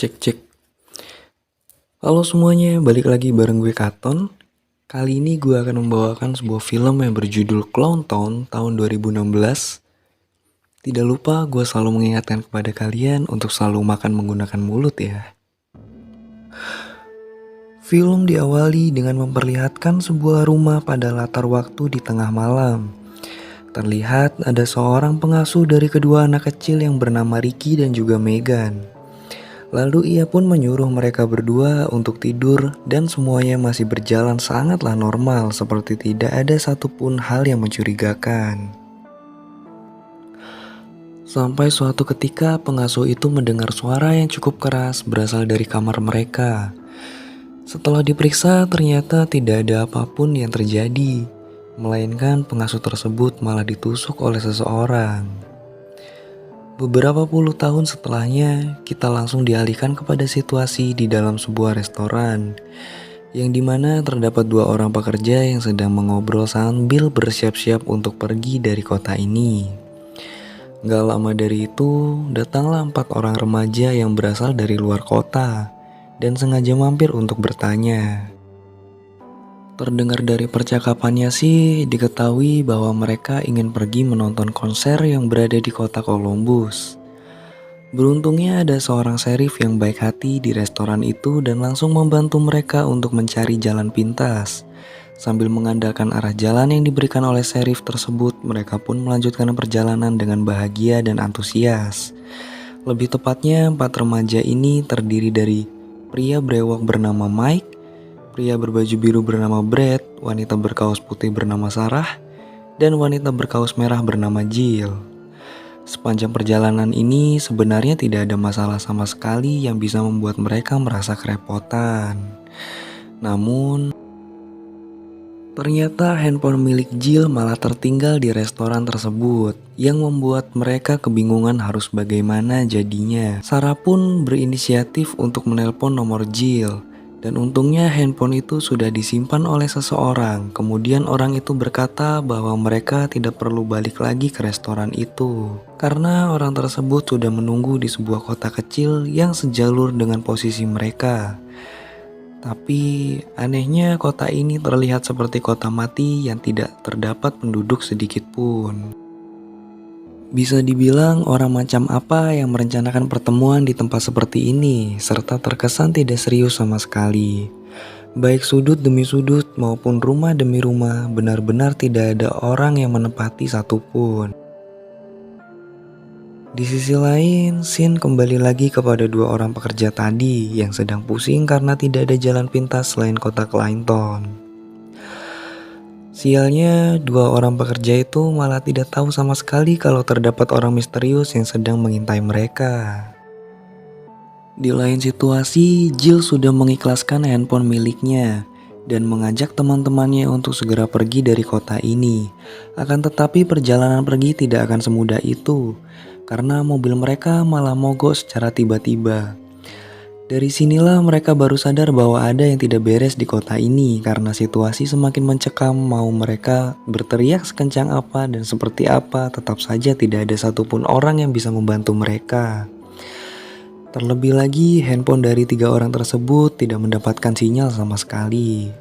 Cek cek. Halo semuanya, balik lagi bareng gue Katon. Kali ini gue akan membawakan sebuah film yang berjudul Clown Town tahun 2016. Tidak lupa gue selalu mengingatkan kepada kalian untuk selalu makan menggunakan mulut ya. Film diawali dengan memperlihatkan sebuah rumah pada latar waktu di tengah malam. Terlihat ada seorang pengasuh dari kedua anak kecil yang bernama Ricky dan juga Megan. Lalu ia pun menyuruh mereka berdua untuk tidur dan semuanya masih berjalan sangatlah normal seperti tidak ada satupun hal yang mencurigakan. Sampai suatu ketika pengasuh itu mendengar suara yang cukup keras berasal dari kamar mereka. Setelah diperiksa ternyata tidak ada apapun yang terjadi, melainkan pengasuh tersebut malah ditusuk oleh seseorang. Beberapa puluh tahun setelahnya, kita langsung dialihkan kepada situasi di dalam sebuah restoran, yang dimana terdapat dua orang pekerja yang sedang mengobrol sambil bersiap-siap untuk pergi dari kota ini. Gak lama dari itu, datanglah 4 orang remaja yang berasal dari luar kota, dan sengaja mampir untuk bertanya. Terdengar dari percakapannya sih, diketahui bahwa mereka ingin pergi menonton konser yang berada di kota Columbus. Beruntungnya ada seorang serif yang baik hati di restoran itu dan langsung membantu mereka untuk mencari jalan pintas. Sambil mengandalkan arah jalan yang diberikan oleh serif tersebut, mereka pun melanjutkan perjalanan dengan bahagia dan antusias. Lebih tepatnya, 4 remaja ini terdiri dari pria brewok bernama Mike, pria berbaju biru bernama Brad, wanita berkaos putih bernama Sarah, dan wanita berkaos merah bernama Jill. Sepanjang perjalanan ini sebenarnya tidak ada masalah sama sekali yang bisa membuat mereka merasa kerepotan. Namun, ternyata handphone milik Jill malah tertinggal di restoran tersebut, yang membuat mereka kebingungan harus bagaimana jadinya. Sarah pun berinisiatif untuk menelpon nomor Jill. Dan untungnya handphone itu sudah disimpan oleh seseorang. Kemudian orang itu berkata bahwa mereka tidak perlu balik lagi ke restoran itu, karena orang tersebut sudah menunggu di sebuah kota kecil yang sejalur dengan posisi mereka. Tapi anehnya kota ini terlihat seperti kota mati yang tidak terdapat penduduk sedikit pun. Bisa dibilang orang macam apa yang merencanakan pertemuan di tempat seperti ini, serta terkesan tidak serius sama sekali. Baik sudut demi sudut maupun rumah demi rumah, benar-benar tidak ada orang yang menempati satupun. Di sisi lain, scene kembali lagi kepada dua orang pekerja tadi yang sedang pusing karena tidak ada jalan pintas selain kota Clinton. Sialnya, dua orang pekerja itu malah tidak tahu sama sekali kalau terdapat orang misterius yang sedang mengintai mereka. Di lain situasi, Jill sudah mengikhlaskan handphone miliknya dan mengajak teman-temannya untuk segera pergi dari kota ini. Akan tetapi perjalanan pergi tidak akan semudah itu, karena mobil mereka malah mogok secara tiba-tiba. Dari sinilah mereka baru sadar bahwa ada yang tidak beres di kota ini karena situasi semakin mencekam. Mau mereka berteriak sekencang apa dan seperti apa, tetap saja tidak ada satupun orang yang bisa membantu mereka. Terlebih lagi, handphone dari 3 orang tersebut tidak mendapatkan sinyal sama sekali.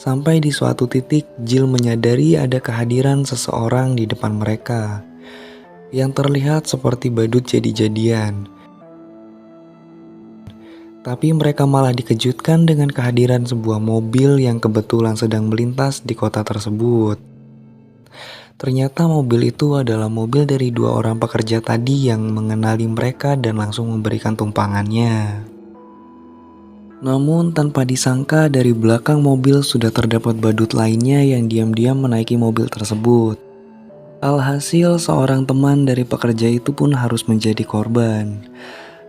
Sampai di suatu titik, Jill menyadari ada kehadiran seseorang di depan mereka yang terlihat seperti badut jadi-jadian. Tapi mereka malah dikejutkan dengan kehadiran sebuah mobil yang kebetulan sedang melintas di kota tersebut. Ternyata mobil itu adalah mobil dari dua orang pekerja tadi yang mengenali mereka dan langsung memberikan tumpangannya. Namun tanpa disangka dari belakang mobil sudah terdapat badut lainnya yang diam-diam menaiki mobil tersebut. Alhasil seorang teman dari pekerja itu pun harus menjadi korban.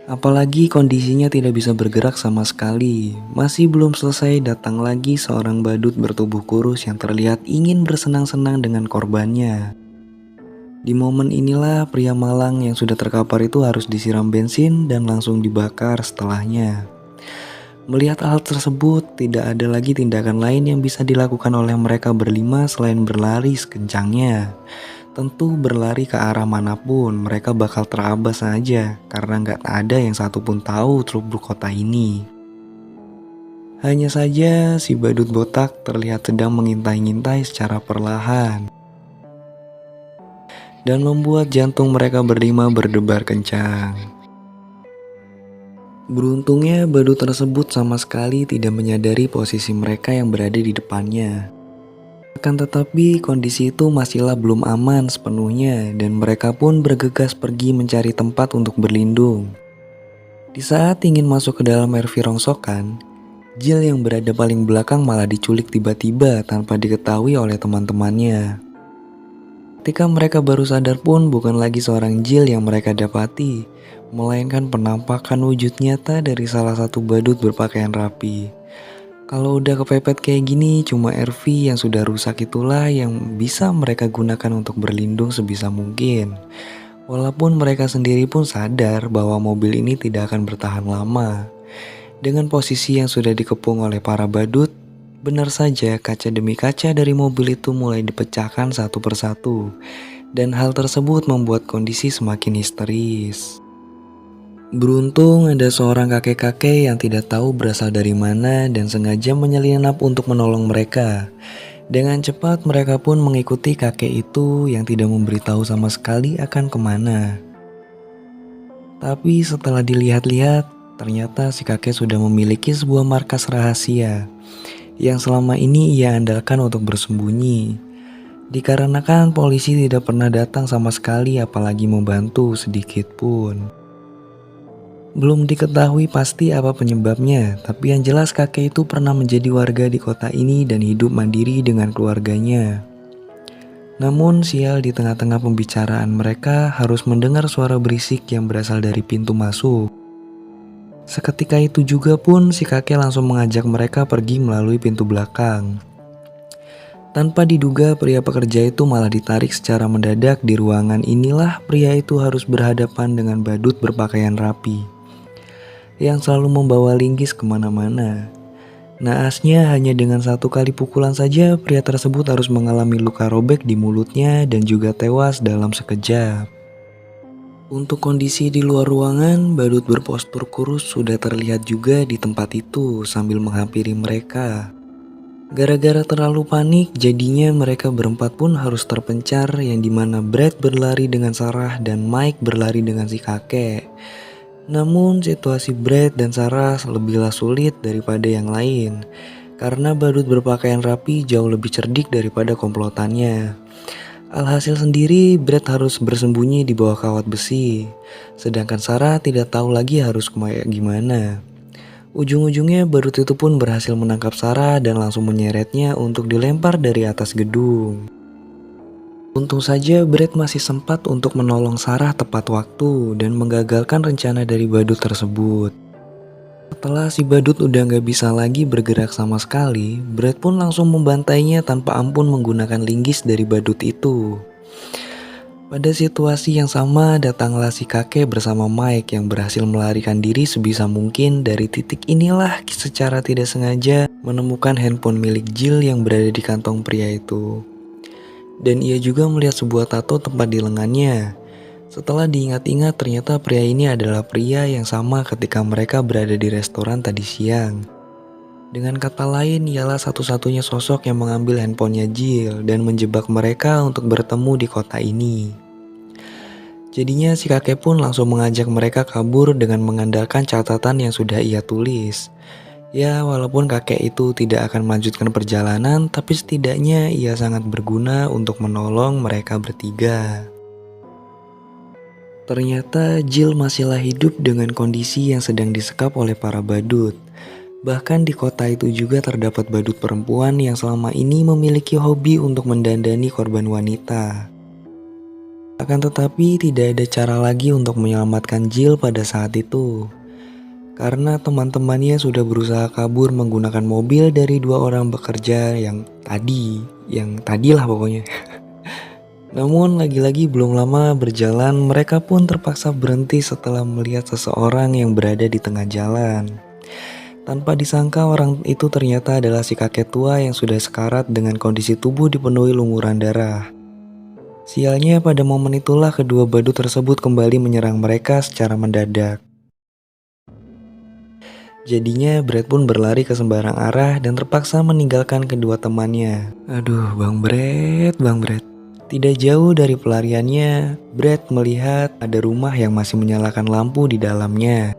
Apalagi kondisinya tidak bisa bergerak sama sekali. Masih belum selesai datang lagi seorang badut bertubuh kurus yang terlihat ingin bersenang-senang dengan korbannya. Di momen inilah pria malang yang sudah terkapar itu harus disiram bensin dan langsung dibakar setelahnya. Melihat hal tersebut, tidak ada lagi tindakan lain yang bisa dilakukan oleh mereka berlima selain berlari sekencangnya. Tentu berlari ke arah manapun, mereka bakal terabas saja karena nggak ada yang satupun tahu Teluk kota ini. Hanya saja si badut botak terlihat sedang mengintai-ngintai secara perlahan dan membuat jantung mereka berlima berdebar kencang. Beruntungnya badut tersebut sama sekali tidak menyadari posisi mereka yang berada di depannya. Akan tetapi kondisi itu masihlah belum aman sepenuhnya dan mereka pun bergegas pergi mencari tempat untuk berlindung. Di saat ingin masuk ke dalam air rongsokan, Jill yang berada paling belakang malah diculik tiba-tiba tanpa diketahui oleh teman-temannya. Ketika mereka baru sadar pun bukan lagi seorang Jill yang mereka dapati, melainkan penampakan wujud nyata dari salah satu badut berpakaian rapi. Kalau udah kepepet kayak gini, cuma RV yang sudah rusak itulah yang bisa mereka gunakan untuk berlindung sebisa mungkin. Walaupun mereka sendiri pun sadar bahwa mobil ini tidak akan bertahan lama. Dengan posisi yang sudah dikepung oleh para badut, benar saja kaca demi kaca dari mobil itu mulai dipecahkan satu persatu. Dan hal tersebut membuat kondisi semakin histeris. Beruntung ada seorang kakek-kakek yang tidak tahu berasal dari mana dan sengaja menyelinap untuk menolong mereka. Dengan cepat mereka pun mengikuti kakek itu yang tidak memberitahu sama sekali akan kemana. Tapi setelah dilihat-lihat, ternyata si kakek sudah memiliki sebuah markas rahasia yang selama ini ia andalkan untuk bersembunyi. Dikarenakan polisi tidak pernah datang sama sekali apalagi membantu sedikit pun. Belum diketahui pasti apa penyebabnya, tapi yang jelas kakek itu pernah menjadi warga di kota ini dan hidup mandiri dengan keluarganya. Namun sial di tengah-tengah pembicaraan mereka harus mendengar suara berisik yang berasal dari pintu masuk. Seketika itu juga pun si kakek langsung mengajak mereka pergi melalui pintu belakang. Tanpa diduga pria pekerja itu malah ditarik secara mendadak. Di ruangan inilah pria itu harus berhadapan dengan badut berpakaian rapi yang selalu membawa linggis kemana-mana. Naasnya hanya dengan satu kali pukulan saja pria tersebut harus mengalami luka robek di mulutnya dan juga tewas dalam sekejap. Untuk kondisi di luar ruangan, badut berpostur kurus sudah terlihat juga di tempat itu sambil menghampiri mereka. Gara-gara terlalu panik, jadinya mereka berempat pun harus terpencar yang dimana Brad berlari dengan Sarah dan Mike berlari dengan si kakek. Namun situasi Brad dan Sarah lebihlah sulit daripada yang lain karena badut berpakaian rapi jauh lebih cerdik daripada komplotannya. Alhasil sendiri Brad harus bersembunyi di bawah kawat besi, sedangkan Sarah tidak tahu lagi harus gimana. Ujung-ujungnya badut itu pun berhasil menangkap Sarah dan langsung menyeretnya untuk dilempar dari atas gedung. Untung saja Brad masih sempat untuk menolong Sarah tepat waktu dan menggagalkan rencana dari badut tersebut. Setelah si badut udah gak bisa lagi bergerak sama sekali, Brad pun langsung membantainya tanpa ampun menggunakan linggis dari badut itu. Pada situasi yang sama datanglah si kakek bersama Mike yang berhasil melarikan diri sebisa mungkin dari titik inilah secara tidak sengaja menemukan handphone milik Jill yang berada di kantong pria itu. Dan ia juga melihat sebuah tato tepat di lengannya. Setelah diingat-ingat ternyata pria ini adalah pria yang sama ketika mereka berada di restoran tadi siang. Dengan kata lain ialah satu-satunya sosok yang mengambil handphonenya Jill dan menjebak mereka untuk bertemu di kota ini. Jadinya si kakek pun langsung mengajak mereka kabur dengan mengandalkan catatan yang sudah ia tulis. Ya, walaupun kakek itu tidak akan melanjutkan perjalanan, tapi setidaknya ia sangat berguna untuk menolong mereka bertiga. Ternyata Jill masihlah hidup dengan kondisi yang sedang disekap oleh para badut. Bahkan di kota itu juga terdapat badut perempuan yang selama ini memiliki hobi untuk mendandani korban wanita. Akan tetapi tidak ada cara lagi untuk menyelamatkan Jill pada saat itu. Karena teman-temannya sudah berusaha kabur menggunakan mobil dari dua orang bekerja yang tadilah pokoknya. Namun lagi-lagi belum lama berjalan mereka pun terpaksa berhenti setelah melihat seseorang yang berada di tengah jalan. Tanpa disangka orang itu ternyata adalah si kakek tua yang sudah sekarat dengan kondisi tubuh dipenuhi lumuran darah. Sialnya pada momen itulah kedua badut tersebut kembali menyerang mereka secara mendadak. Jadinya Brad pun berlari ke sembarang arah dan terpaksa meninggalkan kedua temannya. Aduh, Bang Brad. Tidak jauh dari pelariannya, Brad melihat ada rumah yang masih menyalakan lampu di dalamnya.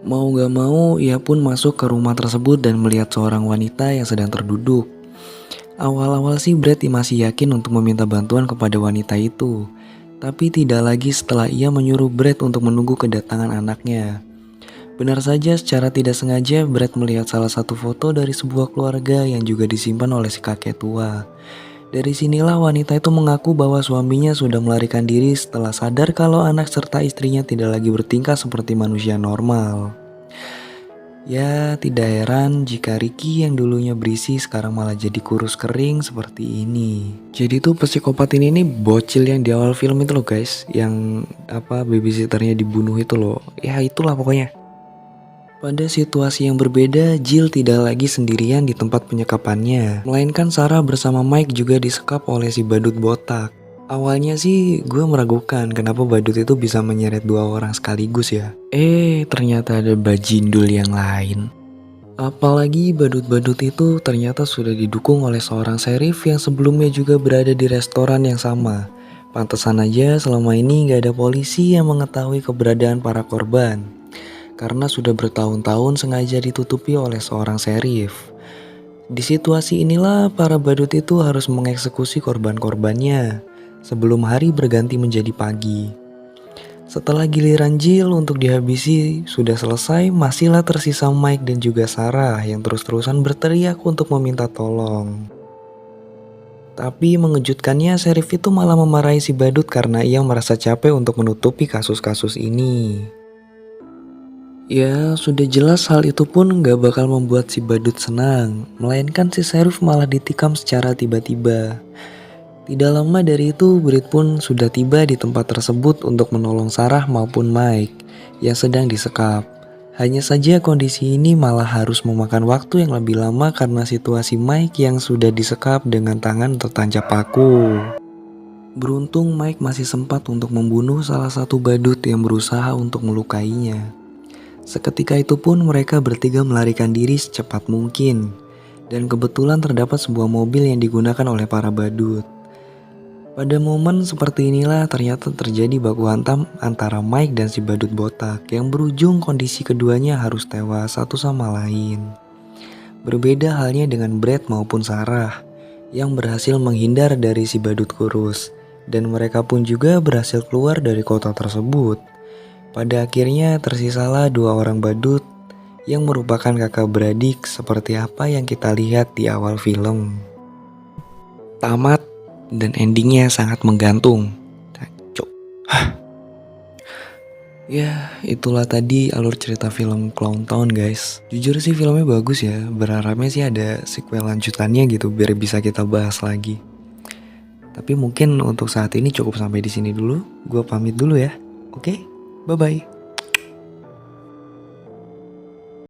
Mau gak mau, ia pun masuk ke rumah tersebut dan melihat seorang wanita yang sedang terduduk. Awal-awal sih Brad masih yakin untuk meminta bantuan kepada wanita itu. Tapi tidak lagi setelah ia menyuruh Brad untuk menunggu kedatangan anaknya. Benar saja secara tidak sengaja Brad melihat salah satu foto dari sebuah keluarga yang juga disimpan oleh si kakek tua. Dari sinilah wanita itu mengaku bahwa suaminya sudah melarikan diri setelah sadar kalau anak serta istrinya tidak lagi bertingkah seperti manusia normal. Ya, tidak heran jika Ricky yang dulunya berisi sekarang malah jadi kurus kering seperti ini. Jadi tuh psikopat ini nih bocil yang di awal film itu loh guys, yang babysitternya dibunuh itu loh. Ya itulah pokoknya. Pada situasi yang berbeda, Jill tidak lagi sendirian di tempat penyekapannya, melainkan Sarah bersama Mike juga disekap oleh si badut botak. Awalnya sih gue meragukan kenapa badut itu bisa menyeret dua orang sekaligus ya. Ternyata ada bajindul yang lain. Apalagi badut-badut itu ternyata sudah didukung oleh seorang sheriff yang sebelumnya juga berada di restoran yang sama. Pantesan aja selama ini gak ada polisi yang mengetahui keberadaan para korban. Karena sudah bertahun-tahun sengaja ditutupi oleh seorang sheriff. Di situasi inilah para badut itu harus mengeksekusi korban-korbannya sebelum hari berganti menjadi pagi. Setelah giliran Jill untuk dihabisi sudah selesai, masihlah tersisa Mike dan juga Sarah yang terus-terusan berteriak untuk meminta tolong. Tapi mengejutkannya, sheriff itu malah memarahi si badut karena ia merasa capek untuk menutupi kasus-kasus ini. Ya, sudah jelas hal itu pun gak bakal membuat si badut senang, melainkan si sheriff malah ditikam secara tiba-tiba. Tidak lama dari itu, Brit pun sudah tiba di tempat tersebut untuk menolong Sarah maupun Mike yang sedang disekap. Hanya saja kondisi ini malah harus memakan waktu yang lebih lama karena situasi Mike yang sudah disekap dengan tangan tertancap paku. Beruntung Mike masih sempat untuk membunuh salah satu badut yang berusaha untuk melukainya. Seketika itu pun mereka bertiga melarikan diri secepat mungkin. Dan kebetulan terdapat sebuah mobil yang digunakan oleh para badut. Pada momen seperti inilah ternyata terjadi baku hantam antara Mike dan si badut botak yang berujung kondisi keduanya harus tewas satu sama lain. Berbeda halnya dengan Brad maupun Sarah yang berhasil menghindar dari si badut kurus dan mereka pun juga berhasil keluar dari kota tersebut. Pada akhirnya tersisalah dua orang badut yang merupakan kakak beradik seperti apa yang kita lihat di awal film. Tamat. Dan endingnya sangat menggantung. Ya, itulah tadi alur cerita film Clown Town guys. Jujur sih filmnya bagus ya. Berharapnya sih ada sequel lanjutannya gitu biar bisa kita bahas lagi. Tapi mungkin untuk saat ini cukup sampai di sini dulu. Gue pamit dulu ya. Oke, bye-bye.